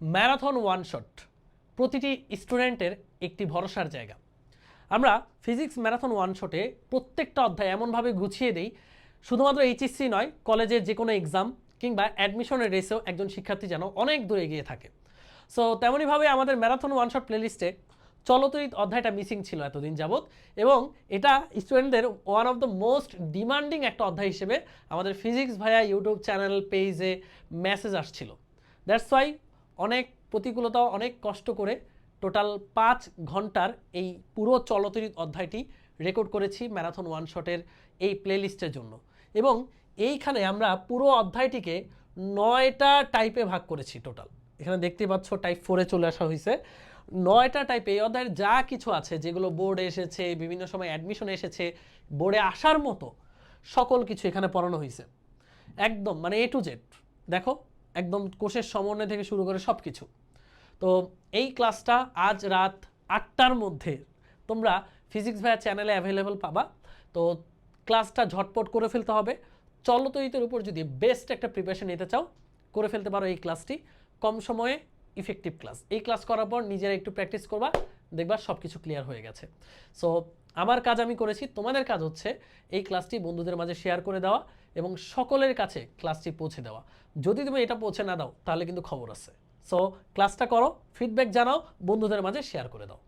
Marathon one shot প্রতিটি স্টুডেন্টের একটি ভরসার জায়গা। আমরা ফিজিক্স ম্যারাথন ওয়ান শটে প্রত্যেকটা অধ্যায় এমনভাবে গুছিয়ে দিই, শুধুমাত্র এইচএসসি নয়, কলেজের যে কোনো এক্সাম কিংবা অ্যাডমিশনের রেসেও একজন শিক্ষার্থী যেন অনেক দূরে এগিয়ে থাকে। সো তেমনইভাবে আমাদের ম্যারাথন ওয়ান শট প্লেলিস্টে চলতরিত অধ্যায়টা মিসিং ছিল এতদিন যাবৎ, এবং এটা স্টুডেন্টদের one of the most demanding একটা অধ্যায় হিসেবে আমাদের ফিজিক্স ভাইয়া ইউটিউব চ্যানেল পেজে মেসেজ আসছিল। দ্যাটস ওয়াই অনেক প্রতিকূলতা, অনেক কষ্ট করে টোটাল 5 ঘন্টার এই পুরো চলতরিত অধ্যায়টি রেকর্ড করেছি ম্যারাথন ওয়ান শটের এই প্লেলিস্টের জন্য। এবং এইখানে আমরা পুরো অধ্যায়টিকে 9টা টাইপে ভাগ করেছি টোটাল। এখানে দেখতে পাচ্ছ টাইপ 4-এ চলে আসা হয়েছে। 9টা টাইপে এই অধ্যায়ের যা কিছু আছে, যেগুলো বোর্ডে এসেছে, বিভিন্ন সময় অ্যাডমিশনে এসেছে, বোর্ডে আসার মতো সকল কিছু এখানে পড়ানো হয়েছে একদম, মানে এ টু জেড। দেখো একদম কোষের সমন্বয় থেকে শুরু করে সব কিছু। তো এই ক্লাসটা আজ রাত 8টার মধ্যে তোমরা ফিজিক্স ভাইয়া চ্যানেলে অ্যাভেলেবল পাবা। তো ক্লাসটা ঝটপট করে ফেলতে হবে। চলতরিতের উপর যদি বেস্ট একটা প্রিপারেশন নিতে চাও, করে ফেলতে পারো এই ক্লাসটি। কম সময়ে ইফেক্টিভ ক্লাস। এই ক্লাস করার পর নিজেরা একটু প্র্যাকটিস করবা, দেখবা সব কিছু ক্লিয়ার হয়ে গেছে। সো আমার কাজ আমি করেছি, তোমাদের কাজ হচ্ছে এই ক্লাসটি বন্ধুদের মাঝে শেয়ার করে দেওয়া এবং সকলের কাছে ক্লাসটি পৌঁছে দেওয়া। যদি তুমি এটা পৌঁছে না দাও তাহলে কিন্তু খবর আছে। সো ক্লাসটা করো, ফিডব্যাক জানাও, বন্ধুদের মাঝে শেয়ার করে দাও।